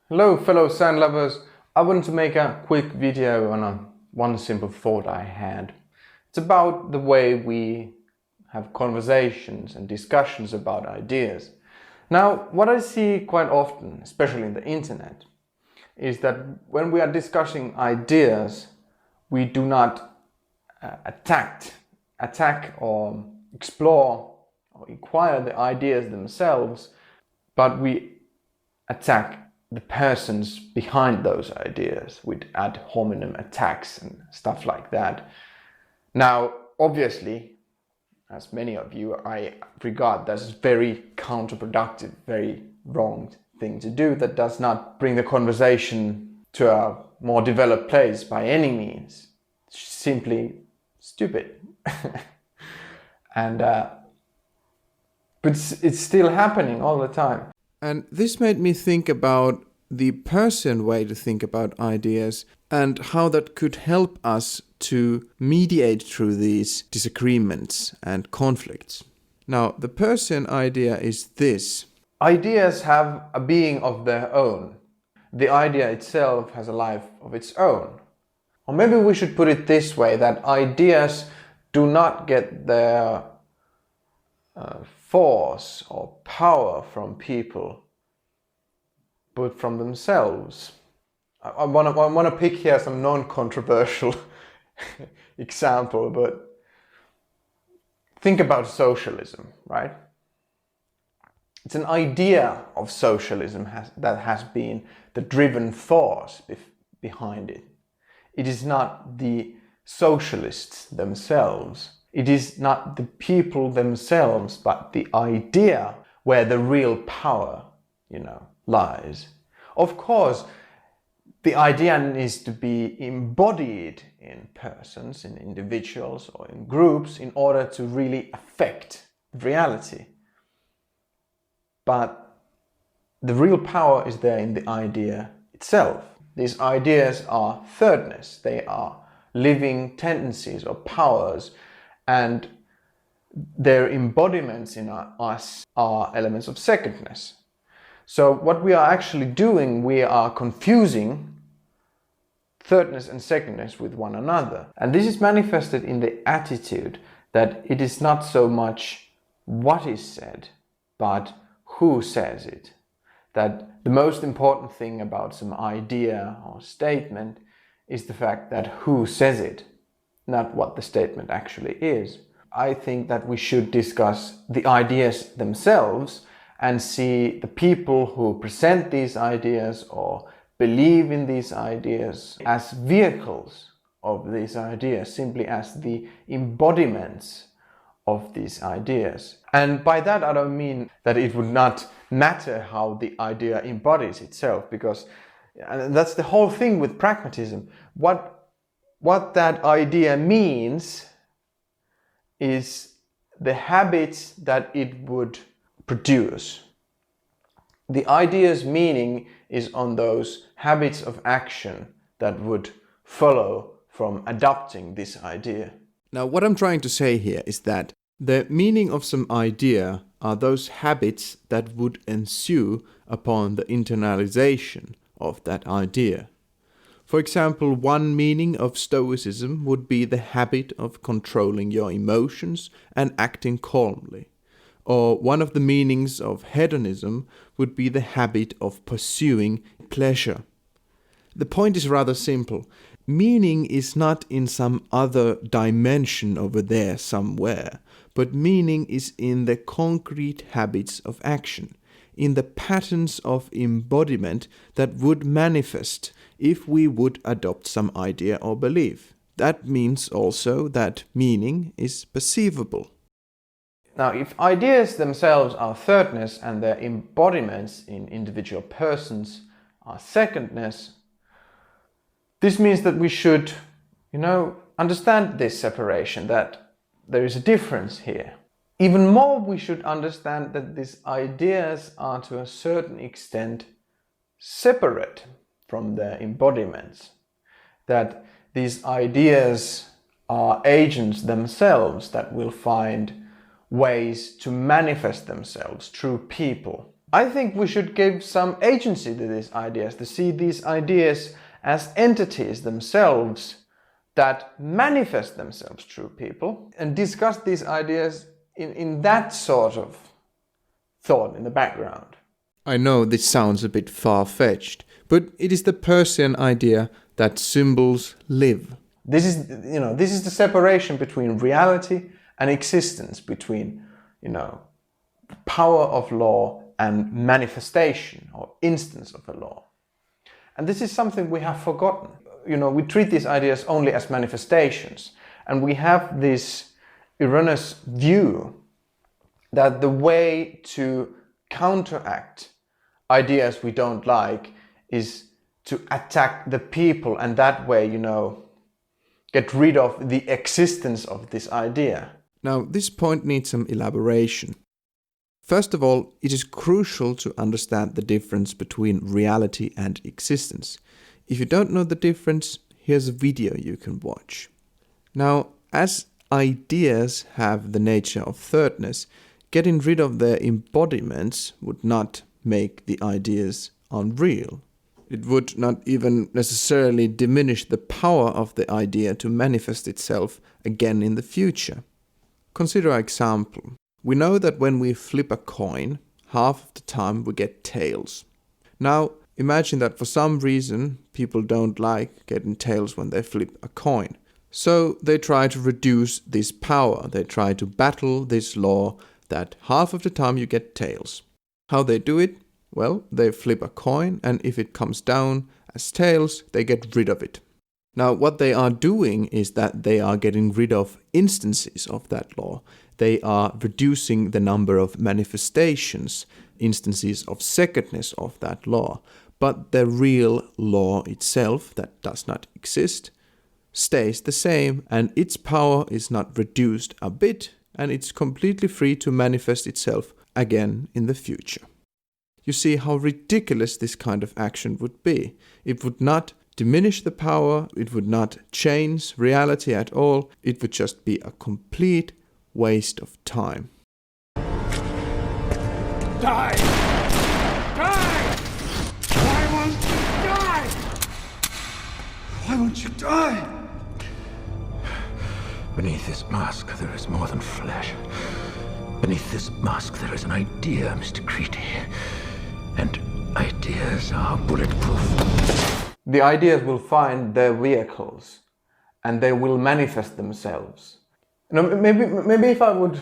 Hello fellow sand lovers, I want to make a quick video on one simple thought I had. It's about the way we have conversations and discussions about ideas. Now, what I see quite often, especially in the internet, is that when we are discussing ideas, we do not attack or explore or inquire the ideas themselves, but we attack the persons behind those ideas with ad hominem attacks and stuff like that. Now, obviously, as many of you, I regard that as very counterproductive, very wrong thing to do that does not bring the conversation to a more developed place by any means. It's simply stupid. But it's still happening all the time. And this made me think about the Peircean way to think about ideas and how that could help us to mediate through these disagreements and conflicts. Now, the Peircean idea is this. Ideas have a being of their own. The idea itself has a life of its own. Or maybe we should put it this way, that ideas do not get their force or power from people, but from themselves. I want to pick here some non-controversial example, but think about socialism, right? It's an idea of socialism that has been the driving force behind it. It is not the socialists themselves. It is not the people themselves, but the idea where the real power, lies. Of course, the idea needs to be embodied in persons, in individuals or in groups in order to really affect reality. But the real power is there in the idea itself. These ideas are thirdness. They are living tendencies or powers, and their embodiments in us are elements of secondness. So what we are actually doing, we are confusing thirdness and secondness with one another. And this is manifested in the attitude that it is not so much what is said, but who says it. That the most important thing about some idea or statement is the fact that who says it, not what the statement actually is. I think that we should discuss the ideas themselves and see the people who present these ideas or believe in these ideas as vehicles of these ideas, simply as the embodiments of these ideas. And by that I don't mean that it would not matter how the idea embodies itself, because that's the whole thing with pragmatism. What that idea means is the habits that it would produce. The idea's meaning is on those habits of action that would follow from adopting this idea. Now, what I'm trying to say here is that the meaning of some idea are those habits that would ensue upon the internalization of that idea. For example, one meaning of Stoicism would be the habit of controlling your emotions and acting calmly. Or one of the meanings of hedonism would be the habit of pursuing pleasure. The point is rather simple. Meaning is not in some other dimension over there somewhere, but meaning is in the concrete habits of action, in the patterns of embodiment that would manifest if we would adopt some idea or belief. That means also that meaning is perceivable. Now, if ideas themselves are thirdness and their embodiments in individual persons are secondness, this means that we should, understand this separation, that there is a difference here. Even more, we should understand that these ideas are to a certain extent separate from their embodiments. That these ideas are agents themselves that will find ways to manifest themselves through people. I think we should give some agency to these ideas, to see these ideas as entities themselves that manifest themselves through people, and discuss these ideas in that sort of thought in the background. I know this sounds a bit far-fetched, but it is the Peircean idea that symbols live. This is the separation between reality and existence, between, power of law and manifestation or instance of a law. And this is something we have forgotten. We treat these ideas only as manifestations, and we have this erroneous view that the way to counteract ideas we don't like is to attack the people, and that way, get rid of the existence of this idea. Now, this point needs some elaboration. First of all, it is crucial to understand the difference between reality and existence. If you don't know the difference, here's a video you can watch. Now, as ideas have the nature of thirdness, getting rid of their embodiments would not make the ideas unreal. It would not even necessarily diminish the power of the idea to manifest itself again in the future. Consider an example. We know that when we flip a coin, half of the time we get tails. Now, imagine that for some reason people don't like getting tails when they flip a coin. So they try to reduce this power. They try to battle this law that half of the time you get tails. How they do it? Well, they flip a coin, and if it comes down as tails, they get rid of it. Now, what they are doing is that they are getting rid of instances of that law. They are reducing the number of manifestations, instances of secondness of that law. But the real law itself, that does not exist, stays the same, and its power is not reduced a bit, and it's completely free to manifest itself again in the future. You see how ridiculous this kind of action would be. It would not diminish the power, it would not change reality at all, it would just be a complete waste of time. Die! Die! Why won't you die? Why won't you die? Beneath this mask, there is more than flesh. Beneath this mask, there is an idea, Mr. Creedy. And ideas are bulletproof. The ideas will find their vehicles, and they will manifest themselves. Maybe if I would,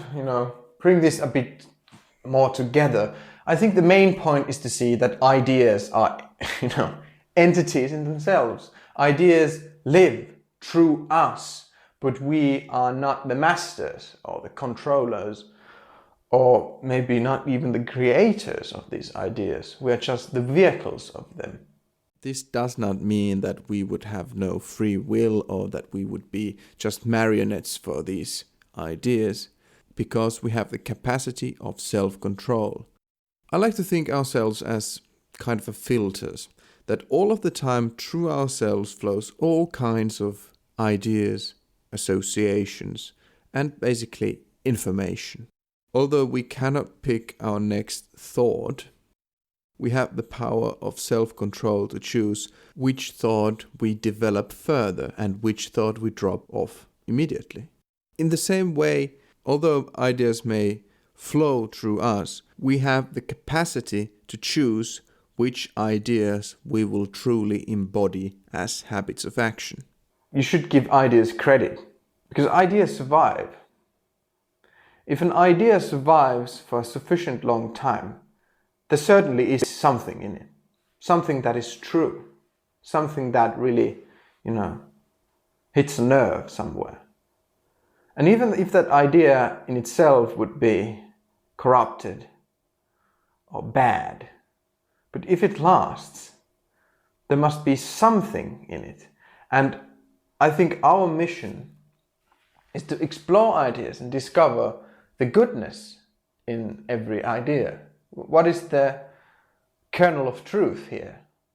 bring this a bit more together, I think the main point is to see that ideas are, entities in themselves. Ideas live through us, but we are not the masters or the controllers, or maybe not even the creators of these ideas. We are just the vehicles of them. This does not mean that we would have no free will or that we would be just marionettes for these ideas, because we have the capacity of self-control. I like to think ourselves as kind of a filters, that all of the time through ourselves flows all kinds of ideas, associations, and basically information. Although we cannot pick our next thought, we have the power of self-control to choose which thought we develop further and which thought we drop off immediately. In the same way, although ideas may flow through us, we have the capacity to choose which ideas we will truly embody as habits of action. You should give ideas credit, because ideas survive. If an idea survives for a sufficient long time, there certainly is something in it. Something that is true. Something that really, hits a nerve somewhere. And even if that idea in itself would be corrupted or bad, but if it lasts, there must be something in it. And I think our mission is to explore ideas and discover the goodness in every idea. What is the kernel of truth here?